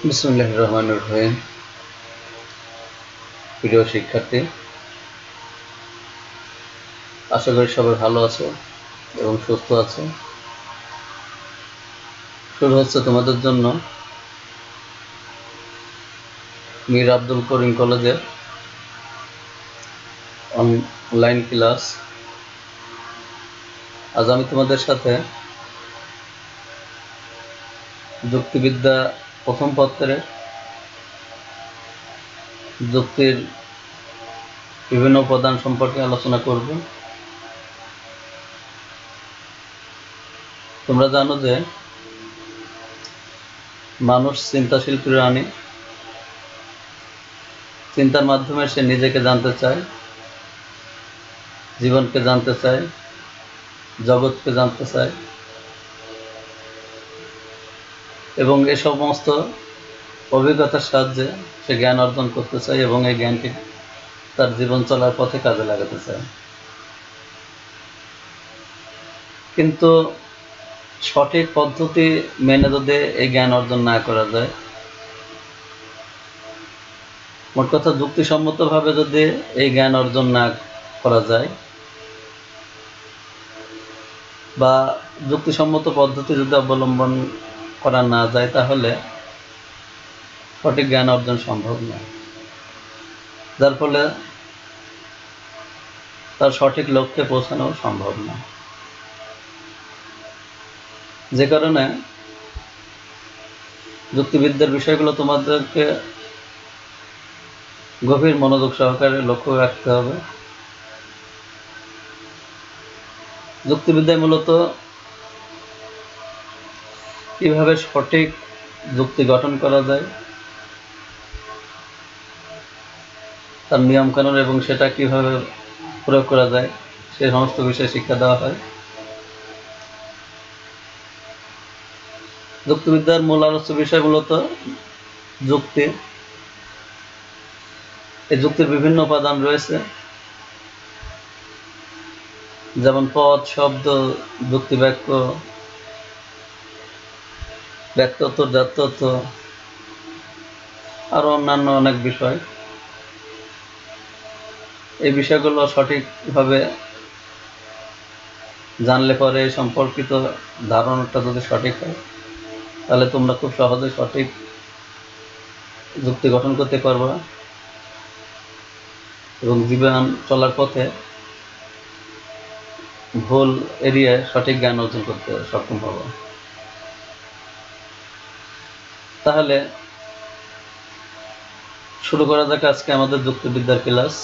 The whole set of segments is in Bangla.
বিসমিল্লাহির রহমানির রহিম। প্রিয় শিক্ষার্থী, আশা করি সবাই ভালো আছো এবং সুস্থ আছো। শুরু হচ্ছে তোমাদের জন্য মীর আব্দুল করিম কলেজের অনলাইন ক্লাস। আজ আমি তোমাদের সাথে যুক্তিবিদ্যা প্রথম পত্রের যুক্তির বিভিন্ন উপাদান সম্পর্কে আলোচনা করব। তোমরা জানো যে মানুষ চিন্তাশীল প্রাণী। চিন্তার মাধ্যমে সে নিজেকে জানতে চায়, জীবনকে জানতে চায়, জগৎকে জানতে চায় এবং এই সমস্ত অভিজ্ঞতার সাহায্যে সে জ্ঞান অর্জন করতে চায় এবং এই জ্ঞানকে তার জীবন চলার পথে কাজে লাগাতে চায়। কিন্তু সঠিক পদ্ধতি মেনে যদি এই জ্ঞান অর্জন না করা যায়, মোট কথা যুক্তিসম্মতভাবে যদি এই জ্ঞান অর্জন না করা যায় বা যুক্তিসম্মত পদ্ধতি যদি অবলম্বন করা না যায়, তাহলে সঠিক জ্ঞান অর্জন সম্ভব নয়, যার ফলে তার সঠিক লক্ষ্যে পৌঁছানো সম্ভব না। যে কারণে যুক্তিবিদ্যার বিষয়গুলো তোমাদেরকে গভীর মনোযোগ সহকারে লক্ষ্য রাখতে হবে। যুক্তিবিদ্যায় মূলত কিভাবে সঠিক যুক্তি গঠন করা যায়, তার নিয়মকানুন এবং সেটা কিভাবে প্রয়োগ করা যায়, সে সমস্ত বিষয়ে শিক্ষা দেওয়া হয়। যুক্তিবিদ্যার মূল আলোচ্য বিষয় মূলত যুক্তি। এই যুক্তির বিভিন্ন উপাদান রয়েছে, যেমন পদ, শব্দ, যুক্তি বাক্য, ব্যক্তত্ব, জাত্যত্ব, আরো অন্যান্য অনেক বিষয়। এই বিষয়গুলো সঠিকভাবে জানলে পরে সম্পর্কিত ধারণাটা যদি সঠিক হয়, তাহলে তোমরা খুব সহজে সঠিক যুক্তি গঠন করতে পারবে এবং জীবন চলার পথে ভুল এড়িয়ে সঠিক জ্ঞান অর্জন করতে সক্ষম হবে। তাহলে শুরু করা যাক আজকে আমাদের যুক্তিবিদ্যার ক্লাস।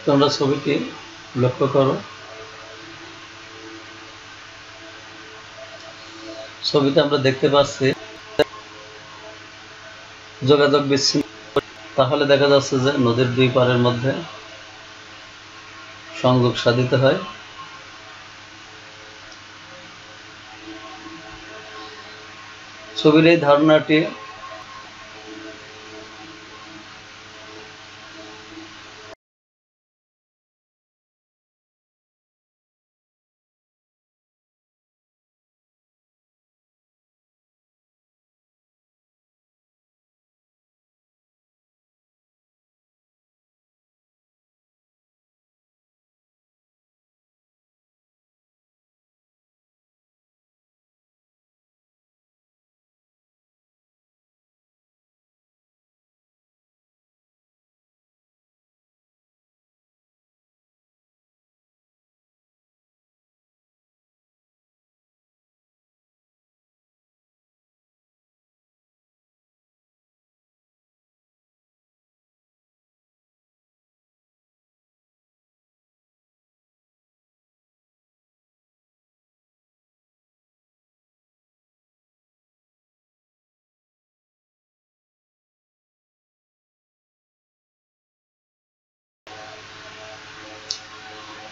তোমরা ছবিটি লক্ষ্য করো। ছবিতে আমরা দেখতে পাচ্ছি যোগাযোগ বিচ্ছিন্ন। তাহলে দেখা যাচ্ছে যে নদীর দুই পাড়ের মধ্যে সংযোগ সাধিত হয়। ছবির এই ধারণাটি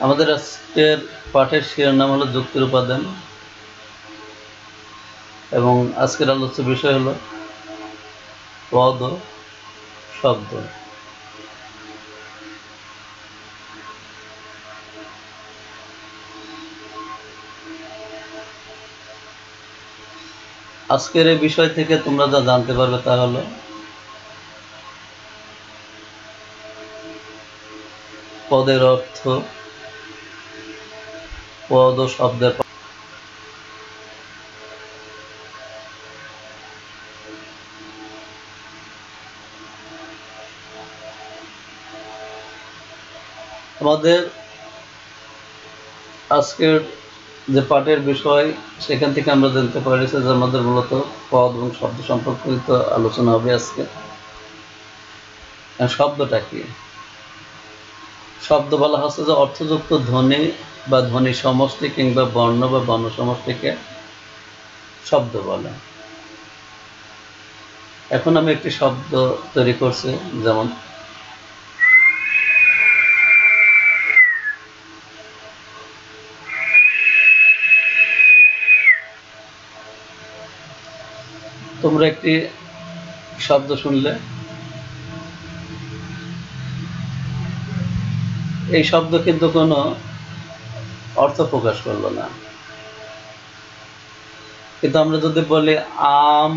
আমাদের আজকের পাঠের শিরোনাম হলো যুক্তির উপাদান এবং আজকের আলোচ্য বিষয় হলো পদ ও শব্দ। আজকের এই বিষয় থেকে তোমরা যা জানতে পারবে তা হলো পদের অর্থ, পদ ও শব্দের আমাদের আজকের যে পাঠের বিষয় সেখান থেকে আমরা জানতে পারছি যে আমাদের মূলত পদ এবং শব্দ সম্পর্কিত আলোচনা হবে আজকে। শব্দটা কি? শব্দ বলা হচ্ছে যে অর্থযুক্ত ধ্বনি বা ধ্বনি সমষ্টি কিংবা বর্ণ বা বর্ণ সমষ্টিকে শব্দ বলে। এখন আমি একটি শব্দ তৈরি করছি, যেমন তোমরা একটি শব্দ শুনলে, এই শব্দ কিন্তু কোনো অর্থ প্রকাশ করলো না, কিন্তু আমরা যদি বলি আম,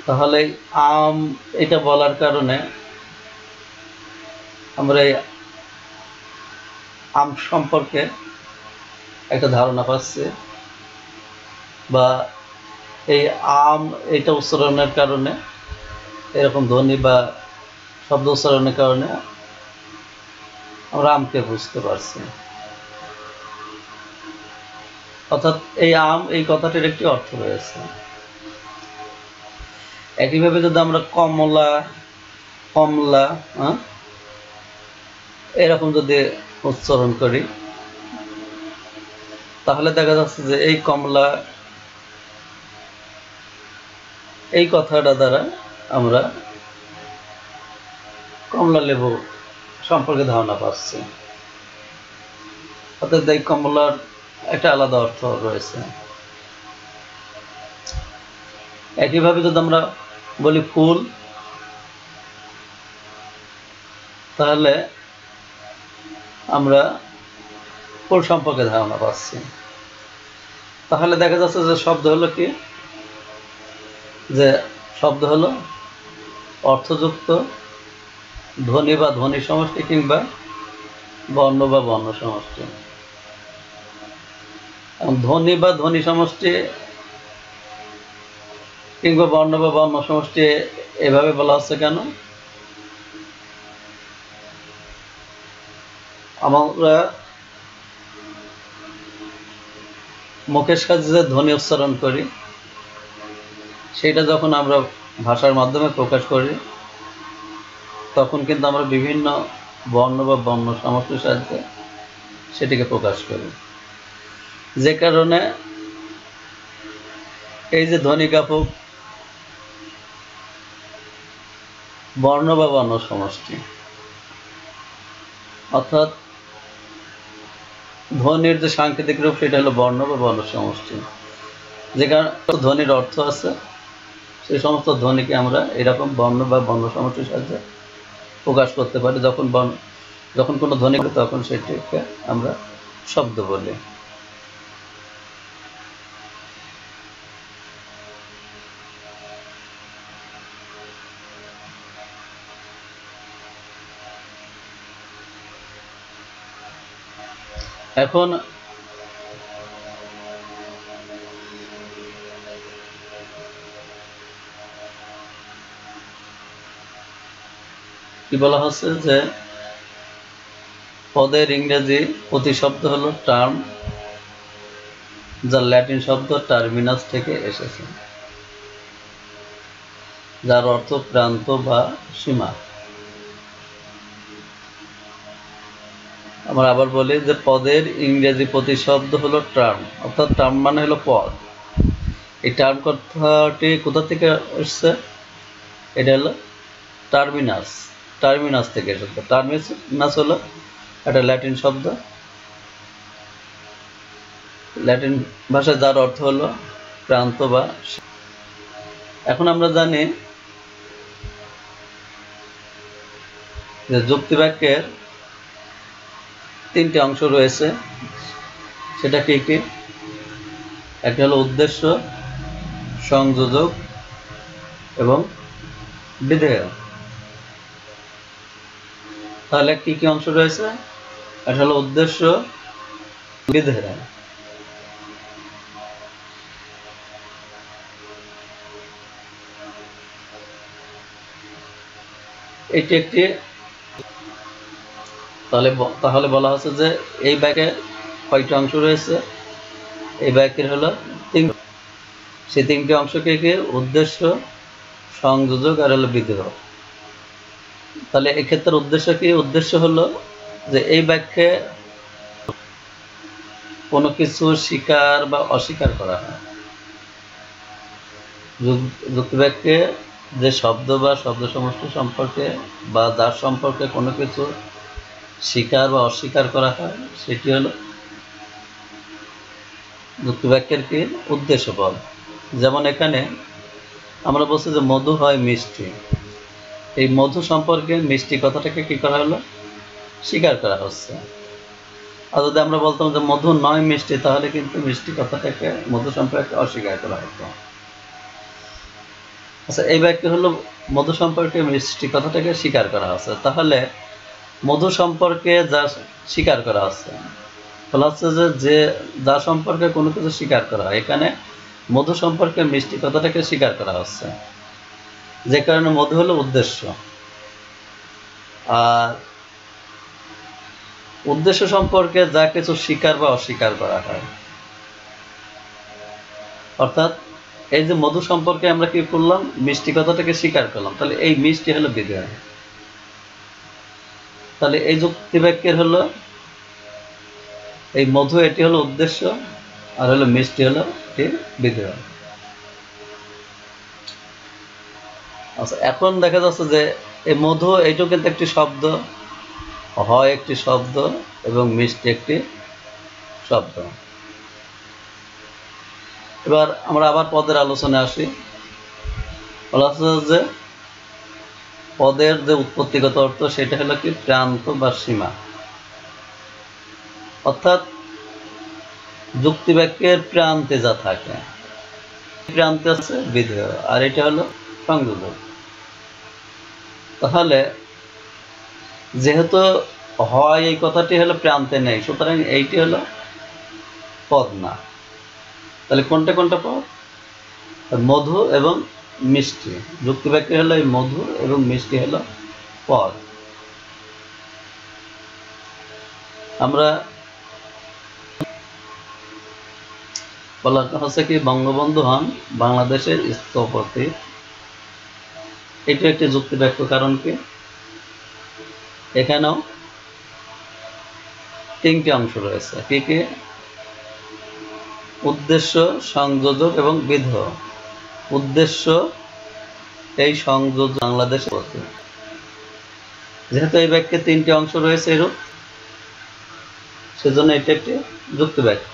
তাহলে আম এটা বলার কারণে আমরা এই আম সম্পর্কে একটা ধারণা পাচ্ছি, বা এই আম এটা উচ্চারণের কারণে, এরকম ধ্বনি বা শব্দ উচ্চারণের কারণে আমরা আমকে বুঝতে পারছি। অর্থাৎ এই আম এই কথাটির একটি অর্থ রয়েছে। একইভাবে যদি আমরা কমলা, কমলা এরকম যদি উচ্চারণ করি, তাহলে দেখা যাচ্ছে যে এই কমলা এই কথাটা দ্বারা আমরা কমলা লেবু সম্পর্কে ধারণা পাচ্ছি। অর্থাৎ এই কমলার একটা আলাদা অর্থ রয়েছে। একইভাবে যদি আমরা বলি ফুল, তাহলে আমরা ফুল সম্পর্কে ধারণা পাচ্ছি। তাহলে দেখা যাচ্ছে যে শব্দ হলো কি, যে শব্দ হলো অর্থযুক্ত ধ্বনি বা ধ্বনি সমষ্টি কিংবা বর্ণ বা বর্ণ সমষ্টি। ধ্বনি বা ধ্বনি সমষ্টি কিংবা বর্ণ বা বর্ণ সমষ্টি এভাবে বলা হচ্ছে কেন? আমরা মুখের সাহায্যে যে ধ্বনি উচ্চারণ করি, সেটা যখন আমরা ভাষার মাধ্যমে প্রকাশ করি, তখন কিন্তু আমরা বিভিন্ন বর্ণ বা বর্ণ সমষ্টির সাহায্যে সেটিকে প্রকাশ করি, যে কারণে এই যে ধ্বনি জ্ঞাপক বর্ণ বা বর্ণ সমষ্টি, অর্থাৎ ধ্বনির যে সাংকেতিক রূপ সেটা হলো বর্ণ বা বর্ণ সমষ্টি। যে কারণে ধ্বনির অর্থ আছে, সেই সমস্ত ধ্বনিকে আমরা এরকম বর্ণ বা বর্ণ সমষ্টির সাহায্যে প্রকাশ করতে পারি। যখন কোনো ধ্বনি করে তখন সেটিকে আমরা শব্দ বলি। এখন কি বলা হচ্ছে যে পদের ইংরেজি প্রতিশব্দ হলো টার্ম, যা ল্যাটিন শব্দ টার্মিনাস থেকে এসেছে, যার অর্থ প্রান্ত বা সীমা। আমরা আবার বলি যে পদের ইংরেজি প্রতিশব্দ হলো টার্ম, অর্থাৎ টার্ম মানে হলো পদ। এই টার্ম কথাটি কোথা থেকে এসছে? এটা হলো টার্মিনাস, টার্মিনাস থেকে এসেছে। টার্মিনাস হলো একটা ল্যাটিন শব্দ, ল্যাটিন ভাষায় যার অর্থ হলো প্রান্ত বা। এখন আমরা জানি যে যুক্তি বাক্যের তিনটি অংশ রয়েছে, সেটা কি কি? একটা হলো উদ্দেশ্য, সংযোজক এবং বিধেয়। তাহলে কি কি অংশ রয়েছে? একটা হলো উদ্দেশ্য, বিধেয়। এটি একটি, তাহলে বলা হচ্ছে যে এই বাক্যে কয়টি অংশ রয়েছে? এই বাক্যের হলো তিনটি। সেই তিনটি অংশ কি কি? উদ্দেশ্য, সংযোজক আর হলো বিধেয়। তাহলে এক্ষেত্রে উদ্দেশ্য কি? উদ্দেশ্য হলো যে এই বাক্যে কোনো কিছু স্বীকার বা অস্বীকার করা হয়। যুক্তি বাক্যে যে শব্দ বা শব্দ সমষ্টি সম্পর্কে বা যার সম্পর্কে কোনো কিছু স্বীকার বা অস্বীকার করা হয়, সেটি হলো যুক্তি বাক্যের কি? উদ্দেশ্য পদ। যেমন এখানে আমরা বলছি যে মধু হয় মিষ্টি। এই মধু সম্পর্কে মিষ্টি কথাটাকে কি করা হলো? স্বীকার করা হচ্ছে। আর যদি আমরা বলতাম যে মধু নয় মিষ্টি, তাহলে কিন্তু মিষ্টি কথাটাকে, মধু সম্পর্কে অস্বীকার করা হতো। আচ্ছা, এই বাক্য হলো মধু সম্পর্কে মিষ্টি কথাটাকে স্বীকার করা হচ্ছে। তাহলে মধু সম্পর্কে যা স্বীকার করা হচ্ছে, বলা হচ্ছে যে যার সম্পর্কে কোনো কিছু স্বীকার করা হয়, এখানে মধু সম্পর্কে মিষ্টি কথাটাকে স্বীকার করা হচ্ছে, যে কারণে মধু হলো উদ্দেশ্য। আর উদ্দেশ্য সম্পর্কে যা কিছু স্বীকার বা অস্বীকার করা হয়, অর্থাৎ এই যে মধু সম্পর্কে আমরা কি করলাম? মিষ্টি কথাটাকে স্বীকার করলাম, তাহলে এই মিষ্টি হলো বিধেয়। তাহলে এই যুক্তি বাক্যের হলো এই মধু, এটি হলো উদ্দেশ্য, আর হলো মিষ্টি হলো বিধেয়। আচ্ছা, এখন দেখা যাচ্ছে যে এই মধু এইটাও কিন্তু একটি শব্দ, হয় একটি শব্দ এবং মিষ্টি একটি শব্দ। এবার আমরা আবার পদের আলোচনায় আসি। বলা হচ্ছে যে পদের যে উৎপত্তিগত অর্থ, সেটা হলো কি? প্রান্ত বা সীমা। অর্থাৎ যুক্তি বাক্যের প্রান্তে যা থাকে, প্রান্তে আছে বিধেয়, আর এটা হলো সংযোজক। তাহলে যেহেতু হয় এই কথাটি হলো প্রান্তে নেই, সুতরাং এইটি হলো পদ না। তাহলে কোনটা কোনটা পদ? মধু এবং মিষ্টি। যুক্তি বাক্য হলো এই মধু এবং মিষ্টি হলো পদ। আমরা বলা হচ্ছে কি, বঙ্গবন্ধু হন বাংলাদেশের স্থপতি। এটা একটি যুক্তি বাক্য। কারণ কি? এখানেও তিনটি অংশ রয়েছে। কি কি? উদ্দেশ্য, সংযোজক এবং বিধেয়। উদ্দেশ্য, এই সংযোজক বাংলাদেশের প্রতি। যেহেতু এই বাক্যে তিনটি অংশ রয়েছে এরূপ, সেজন্য এটা একটি যুক্তি বাক্য।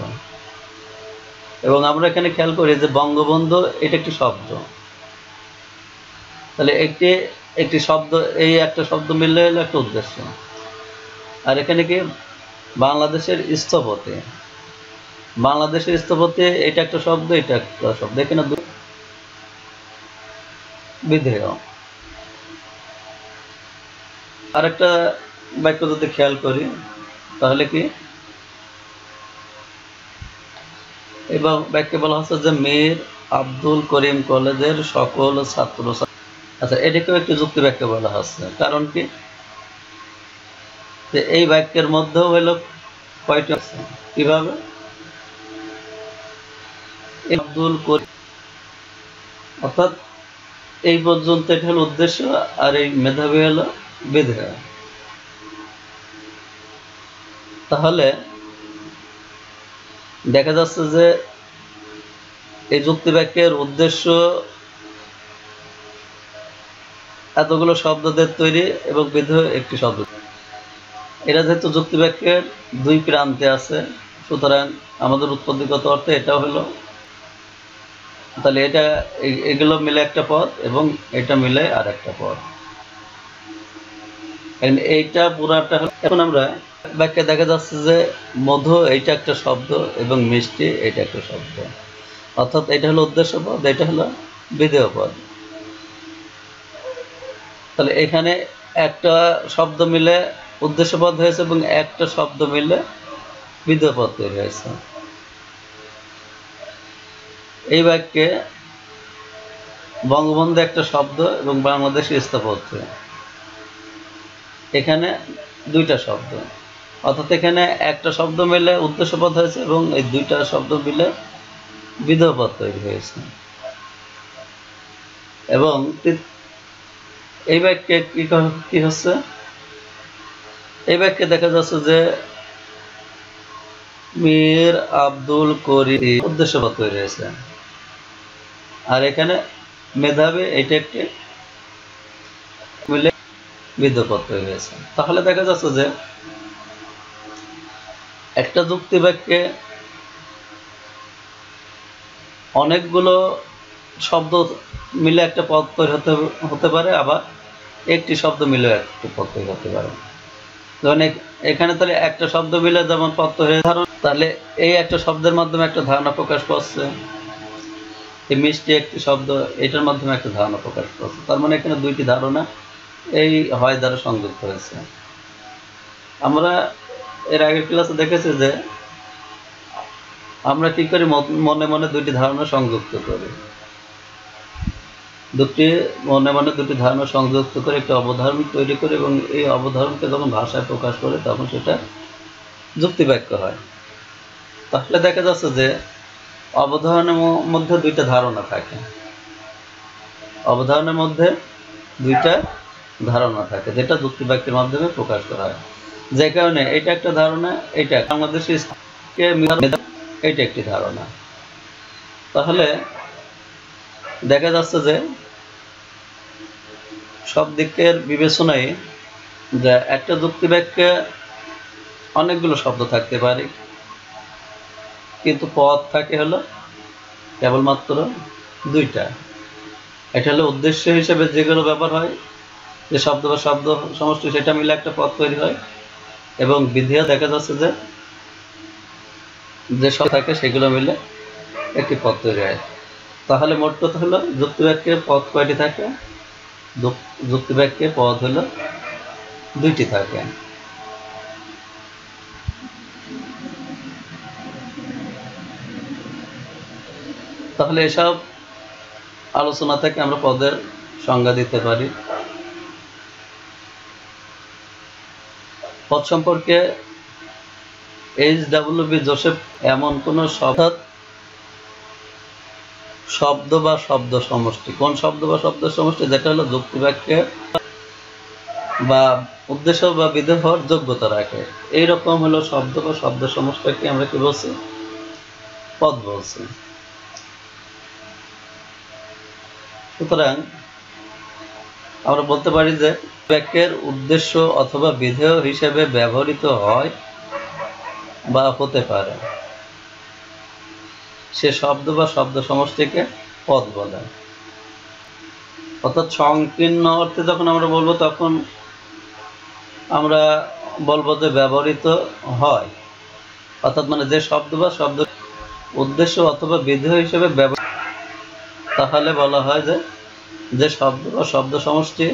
এবং আমরা এখানে খেয়াল করি যে বঙ্গবন্ধু এটা একটি শব্দ। তাহলে একটি শব্দ, এই একটা শব্দ মিললে হলো একটা উদ্দেশ্য। আর এখানে কি? বাংলাদেশের স্থপতি। বাংলাদেশের স্থপতি এটা একটা শব্দ, এটা একটা শব্দ, এখানে বিধেয়। আর একটা বাক্য যদি খেয়াল করি, তাহলে কি? এবং বাক্যে বলা হচ্ছে যে মীর আব্দুল করিম কলেজের সকল ছাত্র। আচ্ছা, এটাকেও একটি যুক্তি বাক্য বলা হচ্ছে। কারণ কি? যে এই বাক্যের মধ্যেও হলো কয়টি আছে? কিভাবে? আব্দুল করিম, অর্থাৎ এই পর্যন্ত এটা হলো উদ্দেশ্য, আর এই মেধাবী হলো বিধেয়। তাহলে দেখা যাচ্ছে যে এই যুক্তি বাক্যের উদ্দেশ্য এতগুলো শব্দ দিয়ে তৈরি এবং বিধেয় একটি শব্দ। এটা যেহেতু যুক্তি বাক্যের দুই প্রান্তে আছে, সুতরাং আমাদের উৎপত্তিগত অর্থে এটাও হলো, তাহলে এটা এগুলো মিলে একটা পদ এবং এটা মিলে আর একটা পদ। এইটা পুরাটা হলো। এখন আমরা বাক্যে দেখা যাচ্ছে যে মধু এইটা একটা শব্দ এবং মিষ্টি এটা একটা শব্দ, অর্থাৎ এটা হলো উদ্দেশ্য পদ, এটা হলো বিধেয় পদ। তাহলে এখানে একটা শব্দ মিলে উদ্দেশ্য পদ হয়েছে এবং একটা শব্দ মিলে বিধেয় পদ তৈরি হয়েছে। এই বাক্যে বঙ্গবন্ধু একটা শব্দ এবং বাংলাদেশ স্থাপত্য, এখানে দুইটা শব্দ, অর্থাৎ এখানে একটা শব্দ মিলে উদ্দেশ্য পদ হয়েছে এবং এই দুইটা শব্দ মিলে বিধেয় পদ তৈরি হয়েছে। এবং এই বাক্যে কি হচ্ছে, এই বাক্যে দেখা যাচ্ছে যে মীর আব্দুল করিম উদ্দেশ্য পদ তৈরি হয়েছে, আর এখানে মেধাবী এটা একটি মিলে বিধেয় পদ তৈরি হয়েছে। তাহলে দেখা যাচ্ছে যে একটা যুক্তি বাক্যে অনেকগুলো শব্দ মিলে একটা পদ তৈরি হতে পারে, আবার একটি শব্দ মিলে একটি পদ তৈরি হতে পারে। যেমন এখানে তাহলে একটা শব্দ মিলে যেমন পদ তৈরি, তাহলে এই একটা শব্দের মাধ্যমে একটা ধারণা প্রকাশ পাচ্ছে, এই মিষ্টি একটি শব্দ, এটার মাধ্যমে একটা ধারণা প্রকাশ পাচ্ছে। তার মানে এখানে দুইটি ধারণা এই হয় দ্বারা সংযুক্ত হয়েছে। আমরা এর আগের ক্লাসে দেখেছি যে আমরা কি করি, মনে মনে দুইটি ধারণা সংযুক্ত করি, মনে মনে দুটি ধারণা সংযুক্ত করে একটি অবধারণ তৈরি করি এবং এই অবধারণকে যখন ভাষায় প্রকাশ করে তখন সেটা যুক্তিবাক্য হয়। তাহলে দেখা যাচ্ছে যে অবধারণের মধ্যে দুইটা ধারণা থাকে, অবধারণের মধ্যে দুইটা ধারণা থাকে যেটা যুক্তিবাক্যের মাধ্যমে প্রকাশ করা হয়। যে কারণে এটা একটা ধারণা, এটা বাংলাদেশের এটা একটি ধারণা। তাহলে দেখা যাচ্ছে যে সব দিকের বিবেচনায় যে একটা যুক্তিবাক্যে অনেকগুলো শব্দ থাকতে পারে, কিন্তু পদ থাকে হলো কেবলমাত্র দুইটা। এটা হলো উদ্দেশ্য হিসেবে যেগুলো ব্যবহার হয়, যে শব্দ বা শব্দ সমষ্টি, সেটা মিলে একটা পদ তৈরি হয়, এবং বিধেয় দেখা যাচ্ছে যে সব থাকে সেগুলো মিলে একটি পদ তৈরি হয়। তাহলে মোট কথা হলো যুক্তিবাক্যে পদ কয়টি থাকে? যুক্তিবাক্যে পদ হলো দুইটি থাকে। তাহলে এসব আলোচনা থেকে আমরা পদের সংজ্ঞা দিতে পারি। পদ সম্পর্কে H.W. জোসেফ এমন কোন শব্দ বা শব্দ সমষ্টি, কোন শব্দ বা শব্দ সমষ্টি যেটা হলো যুক্তিবাক্যে বা উদ্দেশ্য বা বিধেয় হওয়ার যোগ্যতা রাখে, এইরকম হলো শব্দ বা শব্দ সমষ্টিকে আমরা কি বলছি? পদ বলছি। সুতরাং আমরা বলতে পারি যে বাক্যের উদ্দেশ্য অথবা বিধেয় হিসেবে ব্যবহৃত হয় বা হতে পারে সে শব্দ বা শব্দ সমষ্টিকে পদ বলে। অর্থাৎ সংকীর্ণ অর্থে যখন আমরা বলবো তখন আমরা বলবো যে ব্যবহৃত হয়, অর্থাৎ মানে যে শব্দ বা শব্দ উদ্দেশ্য অথবা বিধেয় হিসেবে ব্যবহৃত, তাহলে বলা হয় যে শব্দ বা শব্দ সমষ্টি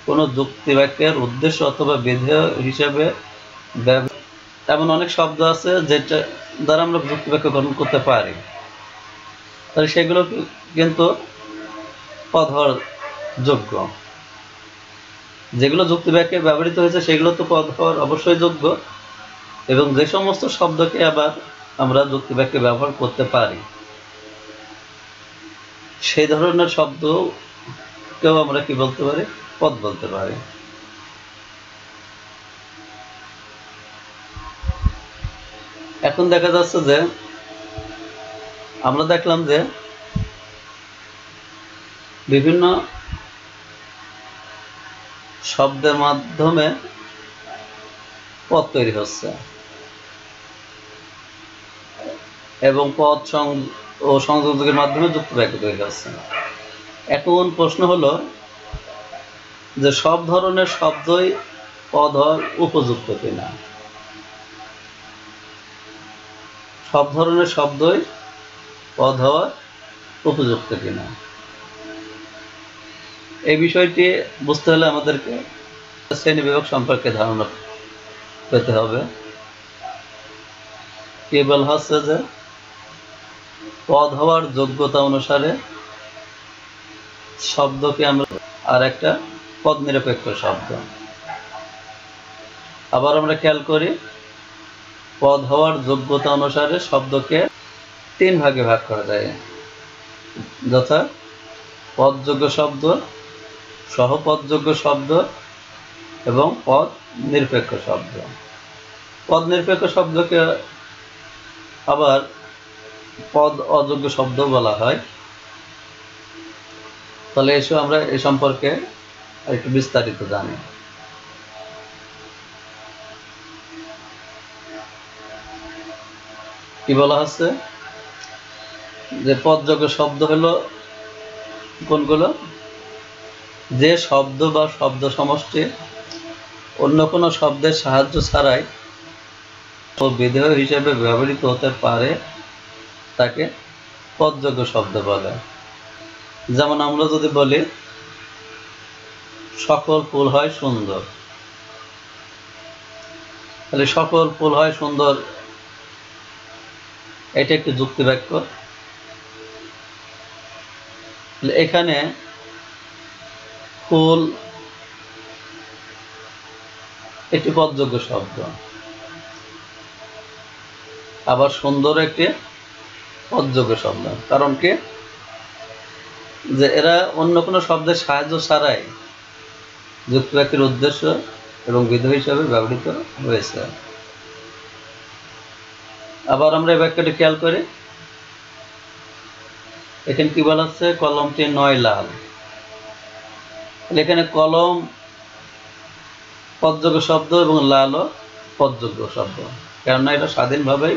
কোনো যুক্তিবাক্যের উদ্দেশ্য অথবা বিধেয় হিসেবে এমন অনেক শব্দ আছে যেটা দ্বারা আমরা যুক্তিবাক্য গঠন করতে পারি, তাহলে সেগুলো কিন্তু পদ হওয়ার যোগ্য। যেগুলো যুক্তিবাক্যে ব্যবহৃত হয়েছে সেগুলো তো পদ হওয়ার অবশ্যই যোগ্য, এবং যে সমস্ত শব্দকে আবার আমরা যুক্তিবাক্যে ব্যবহার করতে পারি সেই ধরনের শব্দকেও আমরা কি বলতে পারি? পদ বলতে পারি। এখন দেখা যাচ্ছে যে আমরা দেখলাম যে বিভিন্ন শব্দের মাধ্যমে পদ তৈরি হচ্ছে এবং পদ ও সংযোগের মাধ্যমে যুক্ত বাক্য তৈরি হচ্ছে। এখন প্রশ্ন হলো যে সব ধরনের শব্দই পদ হওয়ার উপযুক্ত কিনা। সব ধরনের শব্দই পদ হওয়ার উপযুক্ত কিনা এই বিষয়টি বুঝতে হলে আমাদেরকে শ্রেণীবিভাগ সম্পর্কে ধারণা পেতে হবে। কি বলা হচ্ছে যে পদ হওয়ার যোগ্যতা অনুসারে শব্দকে আমরা আর একটা পদ নিরপেক্ষ শব্দ। আবার আমরা খেয়াল করি পদ হওয়ার যোগ্যতা অনুসারে শব্দকে 3 ভাগে ভাগ করা যায়, যথা পদযোগ্য শব্দ, সহপদযোগ্য শব্দ এবং পদ নিরপেক্ষ শব্দ। পদ নিরপেক্ষ শব্দকে আবার পদ অযোগ্য শব্দ বলা হয়। তাহলে এসো আমরা এই সম্পর্কে একটু বিস্তারিত জানি। কি বলা হচ্ছে যে পদযোগ্য শব্দ হলো কোনগুলো? যে শব্দ বা শব্দ সমষ্টি অন্য কোনো শব্দের সাহায্য ছাড়াই বিধেয় হিসেবে ব্যবহৃত হতে পারে তাকে পদযোগ্য শব্দ বলে। যেমন আমরা যদি বলি সকল ফুল হয় সুন্দর, তাহলে সকল ফুল হয় সুন্দর এটা একটি যুক্তি বাক্য। এখানে ফুল একটি পদযোগ্য শব্দ, আবার সুন্দর একটি পদযোগ্য শব্দ। কারণ কি যে এরা অন্য কোনো শব্দের সাহায্য ছাড়াই যুক্তি বাক্যের উদ্দেশ্য এবং বিধেয় হিসাবে ব্যবহৃত হয়েছে। আবার আমরা এই বাক্যটি খেয়াল করি, এখানে কি বলা হচ্ছে কলমটি নয় লাল। এখানে কলম পদযোগ্য শব্দ এবং লালও পদযোগ্য শব্দ, কেননা এটা স্বাধীনভাবেই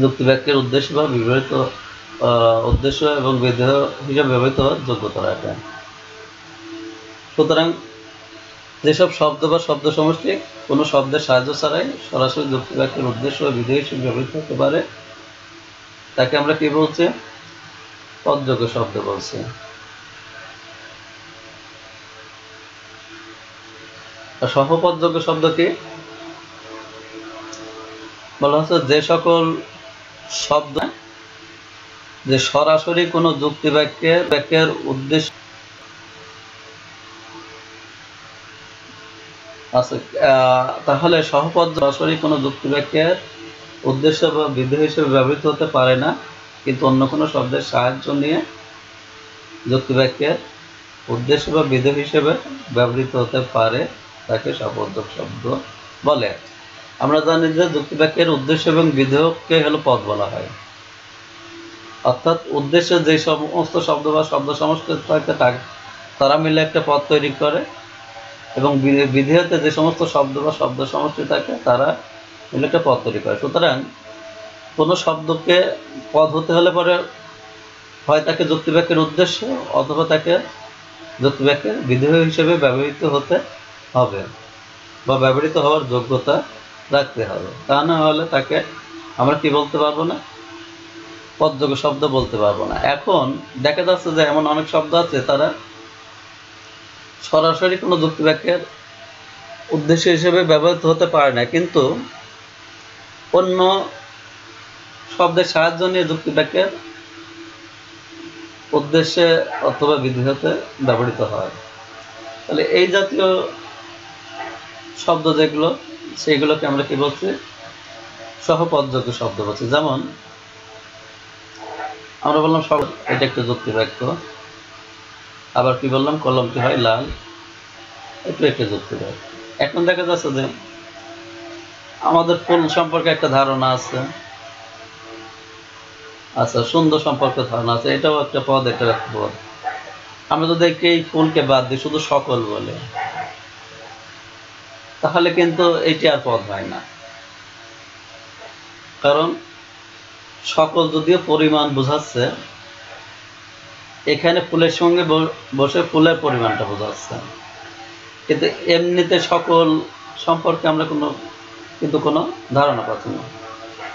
যুক্তি বাক্যের উদ্দেশ্য বা বিবৃত উদ্দেশ্য এবং বিধেয় হিসাবে ব্যবহৃত হওয়ার যোগ্যতা রাখে। সুতরাং যেসব শব্দ বা শব্দ সমষ্টি কোনো শব্দের সাহায্য ছাড়াই সরাসরি যুক্তি বাক্যের উদ্দেশ্য ও বিধেয় হিসেবে ব্যবহৃত হতে পারে তাকে আমরা কি বলছি? পদযোগ্য শব্দ বলছি। সহপদযোগ্য শব্দ কি বলা হচ্ছে? যে সকল শব্দ যে সরাসরি কোনো যুক্তি বাক্যের উদ্দেশ্য আছে, তাহলে সহপদ সরাসরি কোনো যুক্তি বাক্যের উদ্দেশ্য বা বিধেয় হিসেবে ব্যবহৃত হতে পারে না, কিন্তু অন্য কোনো শব্দের সাহায্য নিয়ে যুক্তি বাক্যের উদ্দেশ্য বা বিধেয় হিসেবে ব্যবহৃত হতে পারে তাকে সহপদযোগ্য শব্দ বলে। আমরা জানি যে যুক্তি বাক্যের উদ্দেশ্য এবং বিধেয়কে হলো পদ বলা হয়, অর্থাৎ উদ্দেশ্য যে সমস্ত শব্দ বা শব্দ সমষ্টি থাকে তারা মিলে একটা পদ তৈরি করে এবং বিধেয়তে যে সমস্ত শব্দ বা শব্দ সমষ্টি থাকে তারা মিলে একটা পদ তৈরি করে। সুতরাং কোনো শব্দকে পদ হতে হলে পরে হয় তাকে যুক্তি বাক্যের উদ্দেশ্য অথবা তাকে যুক্তি বাক্যের বিধেয় হিসেবে ব্যবহৃত হতে হবে বা ব্যবহৃত হওয়ার যোগ্যতা রাখতে হবে। তা না হলে তাকে আমরা কি বলতে পারবো না? পদযোগ্য শব্দ বলতে পারবো না। এখন দেখা যাচ্ছে যে এমন অনেক শব্দ আছে তারা সরাসরি কোনো যুক্তি বাক্যের উদ্দেশ্য হিসেবে ব্যবহৃত হতে পারে না, কিন্তু অন্য শব্দের সাহায্য নিয়ে যুক্তি বাক্যের উদ্দেশ্যে অথবা বিধেয়তে ব্যবহৃত হয়। তাহলে এই জাতীয় শব্দ যেগুলো সেইগুলোকে আমরা কি বলছি? সহপদযোগ্য শব্দ বলছি। যেমন আমরা বললাম সব, এটা একটা যুক্তি বাক্য। আবার কি বললাম? কলমটি হয় লাল, এটা একটা যুক্তি বাক্য। এখন দেখা যাচ্ছে যে আমাদের ফুল সম্পর্কে একটা ধারণা আছে, আচ্ছা সুন্দর সম্পর্কে ধারণা আছে, এটাও একটা পদ, এটা একটা পদ। আমরা যদি এই ফুলকে বাদ দিই শুধু সকল বলে, তাহলে কিন্তু এইটি আর পদ হয় না। কারণ সকল যদিও পরিমাণ বোঝাচ্ছে, এখানে ফুলের সঙ্গে বসে ফুলের পরিমাণটা বোঝাচ্ছে, কিন্তু এমনিতে সকল সম্পর্কে আমরা কোনো ধারণা পাচ্ছি না।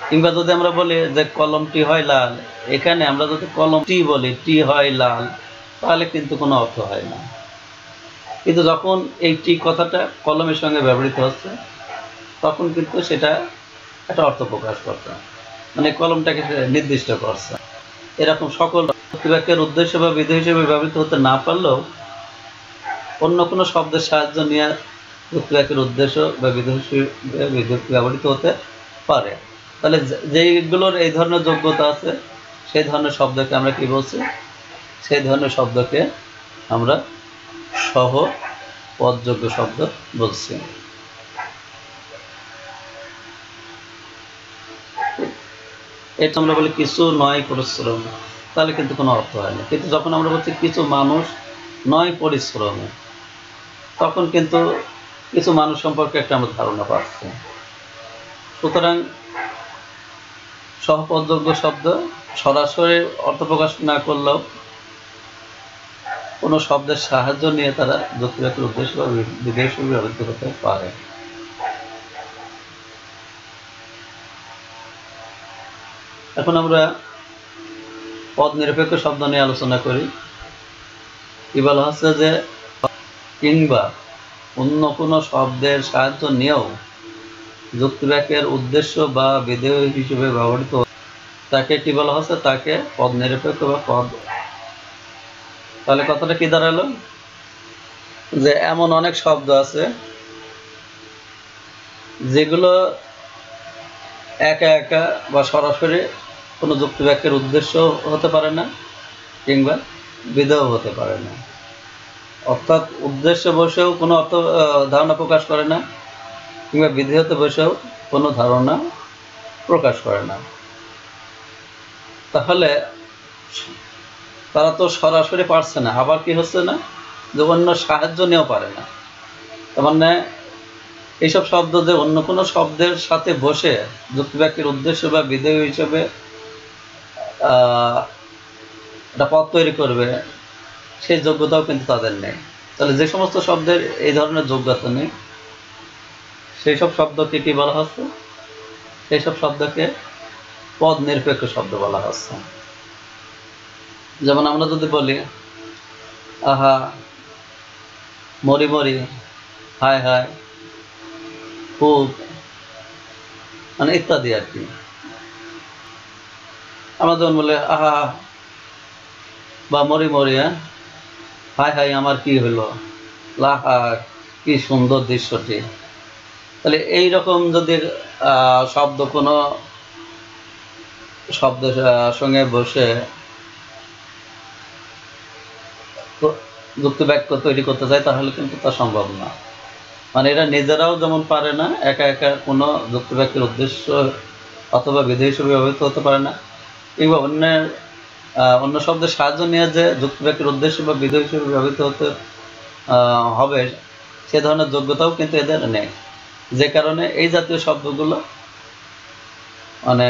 কিংবা যদি আমরা বলি যে কলমটি হয় লাল, এখানে আমরা যদি কলমটি বলি টি হয় লাল, তাহলে কিন্তু কোনো অর্থ হয় না। কিন্তু যখন এই টি কথাটা কলমের সঙ্গে ব্যবহৃত হচ্ছে, তখন কিন্তু সেটা একটা অর্থ প্রকাশ করছে, মানে কলমটাকে নির্দিষ্ট করছে। এরকম সকল বাক্যের উদ্দেশ্য বা বিধেয় হিসেবে ব্যবহৃত হতে না পারলেও অন্য কোনো শব্দের সাহায্য নিয়ে বাক্যের উদ্দেশ্য বা বিধেয় হিসেবে ব্যবহৃত হতে পারে। তাহলে যেইগুলোর এই ধরনের যোগ্যতা আছে, সেই ধরনের শব্দকে আমরা কি বলছি? সেই ধরনের শব্দকে আমরা সহ পদযোগ্য শব্দ বলছি। এটা আমরা বলি কিছু নয় পরিশ্রম, তাহলে কিন্তু কোনো অর্থ হয় না। কিন্তু যখন আমরা বলছি কিছু মানুষ নয় পরিশ্রমে, তখন কিন্তু কিছু মানুষ সম্পর্কে একটা আমরা ধারণা পাচ্ছি। সুতরাং সহপদযোগ্য শব্দ সরাসরি অর্থ প্রকাশ না করলেও কোনো শব্দের সাহায্য নিয়ে তারা যুক্তিবাক্যের উদ্দেশ্য বা বিধেয় হিসেবে ব্যবহৃত হতে পারে। এখন আমরা পদ নিরপেক্ষ শব্দ নিয়ে আলোচনা করি। কি বলা হচ্ছে যে কিংবা অন্য কোনো শব্দের সাহায্য নিয়েও যুক্তিবাক্যের উদ্দেশ্য বা বিধেয় হিসেবে ব্যবহৃত, তাকে কি বলা হচ্ছে? তাকে পদ নিরপেক্ষ বা পদ। তাহলে কথাটা কি দাঁড়ালো? যে এমন অনেক শব্দ আছে যেগুলো একা একা বা সরাসরি কোনো যুক্তিবাক্যের উদ্দেশ্য হতে পারে না, কিংবা বিধেয় হতে পারে না। অর্থাৎ উদ্দেশ্য বসেও কোনো ধারণা প্রকাশ করে না, কিংবা বিধেয়তে বসেও কোনো ধারণা প্রকাশ করে না। তাহলে তারা তো সরাসরি পারছে না, আবার কি হচ্ছে না, যে অন্য সাহায্য নিয়েও পারে না। তার মানে এইসব শব্দ যে অন্য কোনো শব্দের সাথে বসে যুক্তিবাক্যের উদ্দেশ্য বা বিধেয় হিসেবে একটা পদ তৈরি করবে, সেই যোগ্যতাও কিন্তু তাদের নেই। তাহলে যে সমস্ত শব্দের এই ধরনের যোগ্যতা নেই, সেই সব শব্দকে কি বলা হচ্ছে? সেই সব শব্দকে পদ নিরপেক্ষ শব্দ বলা হচ্ছে। যেমন আমরা যদি বলি আহা, মরি মরি, হায় হায়, খুব, মানে ইত্যাদি আর কি। আমরা যখন বলি আহা বা মরি মরি, হায় হায় আমার কি হলো, লাহা কি সুন্দর দৃশ্যটি। তাহলে এইরকম যদি শব্দ কোনো শব্দের সঙ্গে বসে যুক্তিবাক্য তৈরি করতে চায়, তাহলে কিন্তু তা সম্ভব না। মানে এরা নিজেরাও যেমন পারে না একা একা কোনো যুক্তিবাক্যের উদ্দেশ্য অথবা বিধেয় হিসেবে ব্যবহৃত হতে পারে না, কিংবা অন্য শব্দের সাহায্য নিয়ে যে যুক্তিবাক্যের উদ্দেশ্য বা বিধেয় হিসেবে ব্যবহৃত হতে হবে, সে ধরনের যোগ্যতাও কিন্তু এদের নেই। যে কারণে এই জাতীয় শব্দগুলো মানে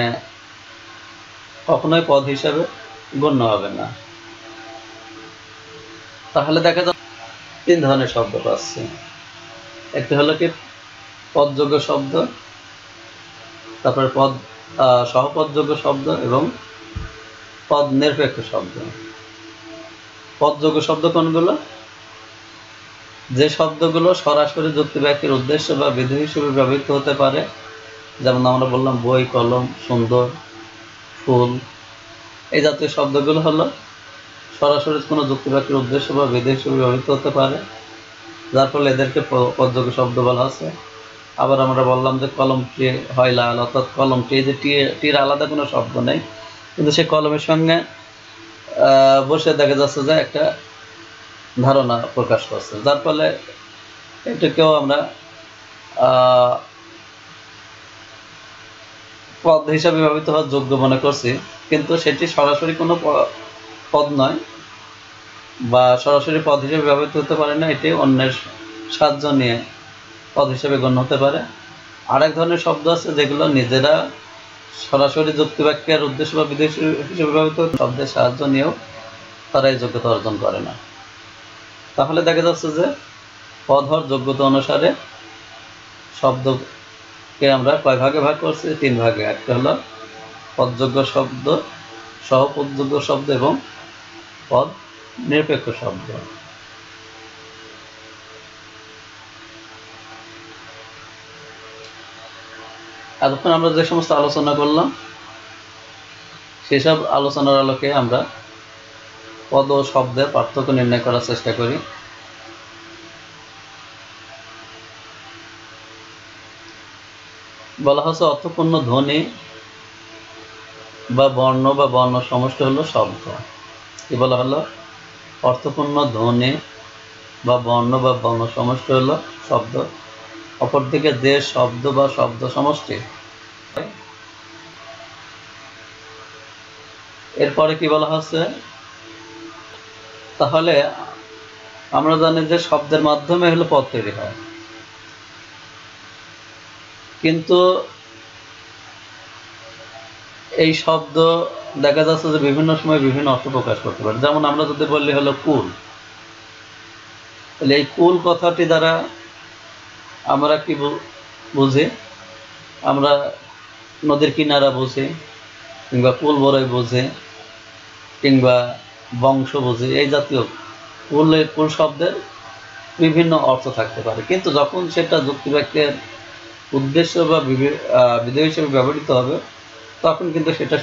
কখনোই পদ হিসাবে গণ্য হবে না। তাহলে দেখা যাচ্ছে তিন ধরনের শব্দ পাচ্ছি। একটি হলো কি পদযোগ্য শব্দ, তারপরে সহপদযোগ্য শব্দ এবং পদ নিরপেক্ষ শব্দ। পদযোগ্য শব্দ কোনগুলো? যে শব্দগুলো সরাসরি যুক্তিবাক্যের উদ্দেশ্য বা বিধেয় হিসেবে ব্যবহৃত হতে পারে, যেমন আমরা বললাম বই, কলম, সুন্দর, ফুল, এই জাতীয় শব্দগুলো হলো সরাসরি কোনো যুক্তিবাক্যের উদ্দেশ্য বা বিধেয় হিসেবে ব্যবহৃত হতে পারে, যার ফলে এদেরকে পদযোগ্য শব্দ বলা আছে। আবার আমরা বললাম যে কলমটি হয় লাল, অর্থাৎ কলমটি, এই যে টির আলাদা কোনো শব্দ নেই, কিন্তু সে কলমের সঙ্গে বসে দেখা যাচ্ছে যে একটা ধারণা প্রকাশ করছে, যার ফলে এটাকেও আমরা পদ হিসাবে ব্যবহৃত হওয়ার যোগ্য মনে করছি, কিন্তু সেটি সরাসরি কোনো পদ নয়, বা সরাসরি পদ হিসেবে ব্যবহৃত হতে পারে না, এটি অন্যের সাহায্য নিয়ে পদ হিসেবে গণ্য হতে পারে। আরেক ধরনের শব্দ আছে যেগুলো নিজেরা সরাসরি যুক্তিবাক্যের উদ্দেশ্য বা বিদেশ হিসেবে ব্যবহৃত শব্দের সাহায্য নিয়েও তারা এই যোগ্যতা অর্জন করে না। তাহলে দেখা যাচ্ছে যে পদ হওয়ার যোগ্যতা অনুসারে শব্দকে আমরা কয় ভাগে ভাগ করছি? 3 ভাগে। একটা হলো পদযোগ্য শব্দ, সহপদযোগ্য শব্দ এবং পদ নিরপেক্ষ শব্দ। এতক্ষণ আমরা যে সমস্ত আলোচনা করলাম সেসব আলোচনার আলোকে আমরা পদ ও শব্দের পার্থক্য নির্ণয় করার চেষ্টা করি। বলা হচ্ছে অর্থপূর্ণ ধ্বনি বা বর্ণ বা বর্ণ সমষ্টি হলো শব্দ। কি বলা হলো? অর্থপূর্ণ ধ্বনি বা বর্ণ বা বর্ণ সমষ্টি হলো শব্দ। অপরদিকে যে শব্দ বা শব্দ সমষ্টি, এরপরে কি বলা হচ্ছে? তাহলে আমরা জানি যে শব্দের মাধ্যমে হলো পদ তৈরি হয়, কিন্তু এই শব্দ দেখা যাচ্ছে যে বিভিন্ন সময় বিভিন্ন অর্থ প্রকাশ করতে পারে। যেমন আমরা যদি বললি হলো কুল, তাহলে এই কুল কথাটি দ্বারা আমরা কি বুঝি? আমরা নদীর কিনারা বুঝি, কিংবা কুল বরই বুঝি, কিংবা বংশ বুঝি। এই জাতীয় কুল শব্দের বিভিন্ন অর্থ থাকতে পারে, কিন্তু যখন সেটা যুক্তিবাক্যের উদ্দেশ্য বা বিধেয় হিসেবে ব্যবহৃত হবে তখন কিন্তু সেটা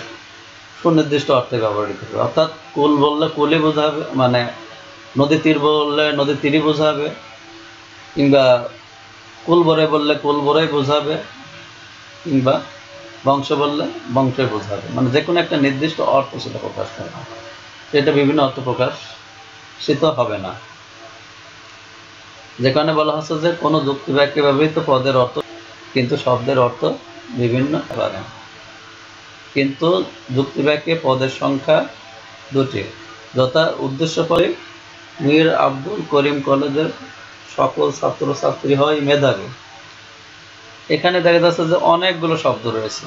সুনির্দিষ্ট অর্থে ব্যবহৃত হবে। অর্থাৎ কুল বললে কুলই বোঝাবে, মানে নদী তীর বললে নদী তীরই বোঝাবে, কিংবা কুল বরে বললে কুল বরেই বোঝাবে, কিংবা বংশ বললে বংশই বোঝাবে। মানে যে কোনো একটা নির্দিষ্ট অর্থ সেটা প্রকাশ করে না, সেটা বিভিন্ন অর্থ প্রকাশিত হবে না। যেখানে বলা হচ্ছে যে কোনো যুক্তিবাক্যে ব্যবহৃত পদের অর্থ কিন্তু শব্দের অর্থ বিভিন্ন পারে, কিন্তু যুক্তিবাক্যে পদের সংখ্যা 2টি, যথা উদ্দেশ্য করে মীর আব্দুল করিম কলেজের সকল ছাত্রছাত্রী হয় মেধাবী। এখানে দেখা যাচ্ছে যে অনেকগুলো শব্দ রয়েছে,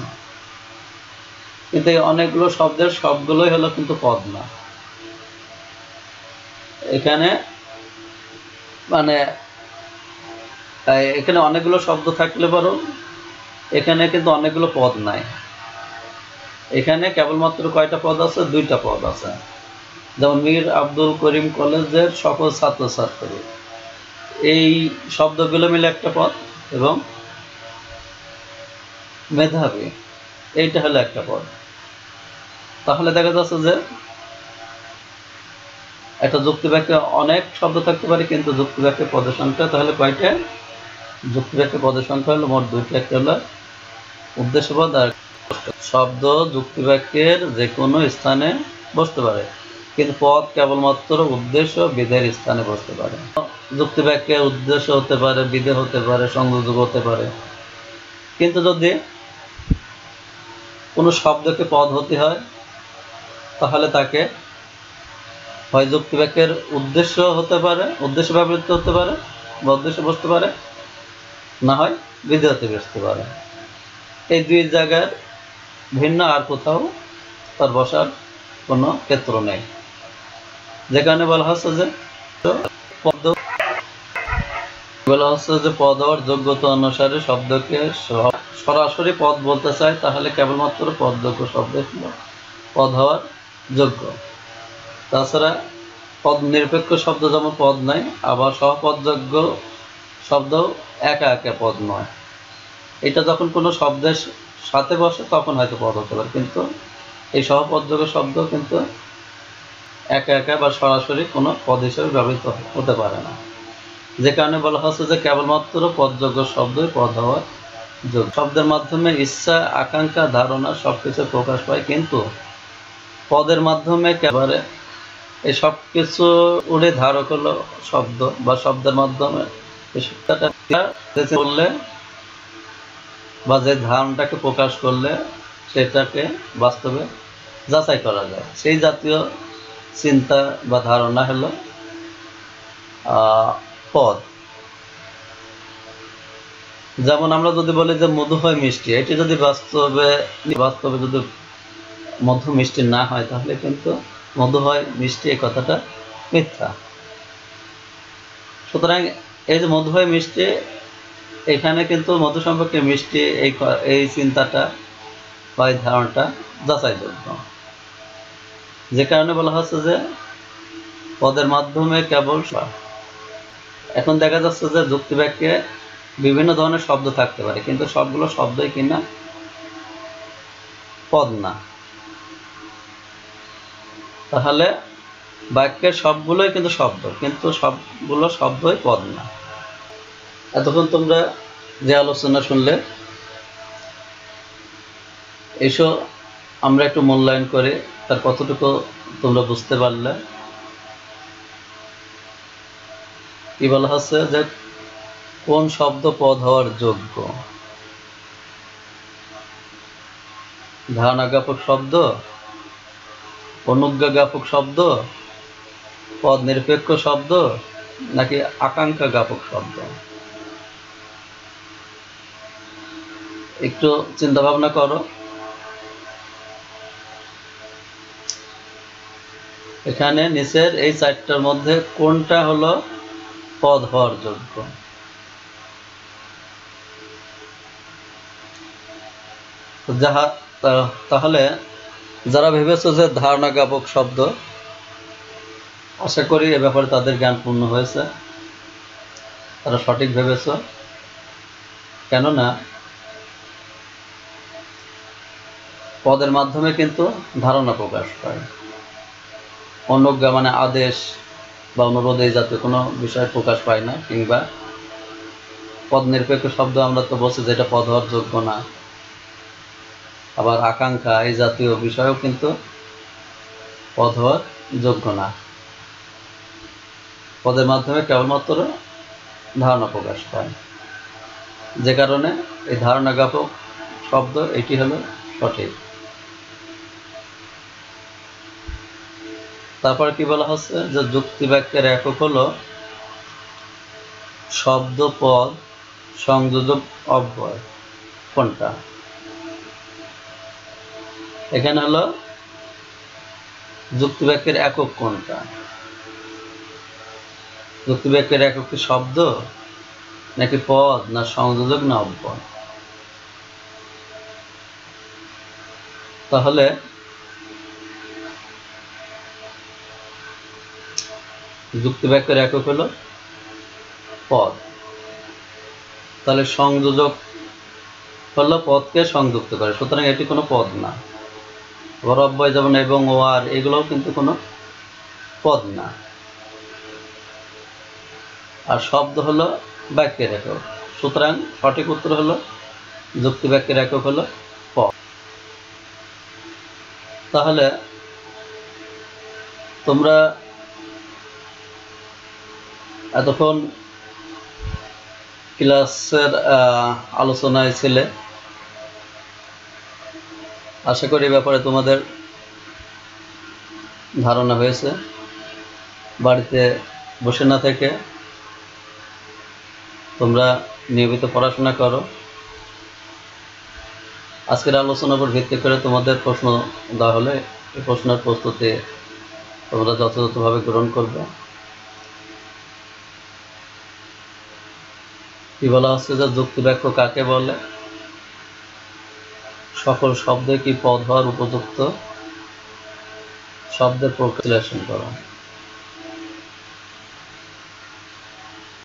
কিন্তু এই অনেকগুলো শব্দের সবগুলোই হলো কিন্তু পদ না। এখানে মানে এখানে অনেকগুলো শব্দ থাকলে বরং এখানে কিন্তু অনেকগুলো পদ নাই। এখানে কেবলমাত্র কয়টা পদ আছে? 2টা পদ আছে। যেমন মীর আব্দুল করিম কলেজের সকল ছাত্রছাত্রী, এই শব্দগুলো মিলে একটা পদ, এবং মেধাবী এইটা হলো একটা পদ। তাহলে দেখা যাচ্ছে যে একটা যুক্তিবাক্যে অনেক শব্দ থাকতে পারে, কিন্তু যুক্তিবাক্যের পদের সংখ্যা তাহলে কয়টা? যুক্তিবাক্যের পদের সংখ্যা হলো মোট 2টা। একটা হলো উদ্দেশ্যপদ আর শব্দ যুক্তিবাক্যের যে কোনো স্থানে বসতে পারে, কিন্তু পদ কেবলমাত্র উদ্দেশ্য বিধের স্থানে বসতে পারে। যুক্তিবাক্যের উদ্দেশ্য হতে পারে, বিধেয় হতে পারে, সংযোজক হতে পারে, কিন্তু যদি কোনো শব্দকে পদ হতে হয় তাহলে তাকে হয় যুক্তিবাক্যের উদ্দেশ্য হতে পারে, উদ্দেশ্য ব্যবহৃত হতে পারে বা উদ্দেশ্য বসতে পারে, না হয় বিধেয়তে বসতে পারে। এই 2 জায়গার ভিন্ন আর কোথাও তার বসার কোনো ক্ষেত্র নেই। যেখানে বলা হচ্ছে যে পদ হওয়ার যোগ্যতা অনুসারে শব্দকে সরাসরি পদ বলতে চায়, তাহলে কেবলমাত্র পদযোগ্য শব্দ পদ হওয়ার যোগ্য। তাছাড়া পদ নিরপেক্ষ শব্দ যেমন পদ নাই, আবার সহপদযোগ্য শব্দ একা একা পদ নয়। এটা যখন কোনো শব্দের সাথে বসে তখন হয়তো পদ হতে পারে, কিন্তু এই সহপদযোগ্য শব্দ কিন্তু একা একা বা সরাসরি কোনো পদ হিসেবে ব্যবহৃত হতে পারে না। যে কারণে বলা হচ্ছে যে কেবলমাত্র পদযোগ্য শব্দই পদ হওয়ার যোগ্য। শব্দের মাধ্যমে ইচ্ছা, আকাঙ্ক্ষা, ধারণা সবকিছু প্রকাশ পায়, কিন্তু পদের মাধ্যমে একেবারে এই সব কিছু উড়ে ধারক হলো শব্দ, বা শব্দের মাধ্যমে বললে বা যে ধারণাটাকে প্রকাশ করলে সেটাকে বাস্তবে যাচাই করা যায়। সেই জাতীয় চিন্তা বা ধারণা হলো পদ। যেমন আমরা যদি বলি যে মধু হয় মিষ্টি, এটি যদি বাস্তবে যদি মধু মিষ্টি না হয়, তাহলে কিন্তু মধু হয় মিষ্টি এই কথাটা মিথ্যা। সুতরাং এই যে মধু হয় মিষ্টি, এখানে কিন্তু মধু সম্পর্কে মিষ্টি এই চিন্তাটা বা এই ধারণাটা যাচাইযোগ্য, যে কারণে বলা হচ্ছে যে পদের মাধ্যমে কেবল। এখন দেখা যাচ্ছে যে যুক্তিবাক্যে বিভিন্ন ধরনের শব্দ থাকতে পারে, কিন্তু সবগুলো শব্দই কিনা পদ না। তাহলে বাক্যের সবগুলোই কিন্তু শব্দ, কিন্তু সবগুলো শব্দই পদ না। এতক্ষণ তোমরা যে আলোচনা শুনলে, এসো আমরা একটু মূল্যায়ন করে তার কতটুকু তোমরা বুঝতে পারলে। কি বলা হচ্ছে যে কোন শব্দ পদ হওয়ার যোগ্য? ধারণা জ্ঞাপক শব্দ, অনুজ্ঞা জ্ঞাপক শব্দ, পদ নিরপেক্ষ শব্দ, নাকি আকাঙ্ক্ষা জ্ঞাপক শব্দ? একটু চিন্তা ভাবনা করো। এখানে নিচের এই চারটার মধ্যে কোনটা হলো পদ হওয়ার যোগ্য? তাহলে যারা ভেবেছো যে ধারণা জ্ঞাপক শব্দ, আশা করি এ ব্যাপারে তাদের জ্ঞান পূর্ণ হয়েছে, তারা সঠিক ভেবেছ। কেননা পদের মাধ্যমে কিন্তু ধারণা প্রকাশ পায়। অনুজ্ঞা মানে আদেশ বা অনুরোধ এই জাতীয় কোনো বিষয় প্রকাশ পায় না, কিংবা পদ নিরপেক্ষ শব্দ আমরা তো বলছি যেটা পদ হওয়ার যোগ্য না। আবার আকাঙ্ক্ষা এই জাতীয় বিষয়ও কিন্তু পদ হওয়ার যোগ্য না। পদের মাধ্যমে কেবলমাত্র ধারণা প্রকাশ পায়, যে কারণে এই ধারণা জ্ঞাপক শব্দ এটি হলো সঠিক। তারপর কি বলা হচ্ছে যে যুক্তি বাক্যের একক হলো শব্দ, পদ, সংযোজক, অব্যয়। কোনটা? এখানে হলো যুক্তি বাক্যের একক কোনটা? যুক্তি বাক্যের একক কি শব্দ, নাকি পদ, না সংযোজক, না অব্যয়? তাহলে যুক্তি বাক্যের একক হলো পদ। তাহলে সংযোজক হলো পদকে সংযুক্ত করে, সুতরাং এটি কোনো পদ না। আবার অব্যয় যেমন এবং, ও, আর, এগুলোও কিন্তু কোনো পদ না। আর শব্দ হলো বাক্যের একক, সুতরাং সঠিক উত্তর হলো যুক্তি বাক্যের একক হলো পদ। তাহলে তোমরা এতক্ষণ ক্লাসের আলোচনায় ছিলে, আশা করি ব্যাপারে তোমাদের ধারণা হয়েছে। বাড়িতে বসে না থেকে তোমরা নিয়মিত পড়াশোনা করো। আজকের আলোচনার উপর ভিত্তি করে তোমাদের প্রশ্ন দেওয়া হলে এই প্রশ্নের প্রস্তুতি তোমরা যথাযথভাবে গ্রহণ করবে। কি বলা হচ্ছে যে যুক্তি বাক্য কাকে বলে? সকল শব্দে কি পদ হওয়ার উপযুক্ত? শব্দের প্রকার বিশ্লেষণ করো।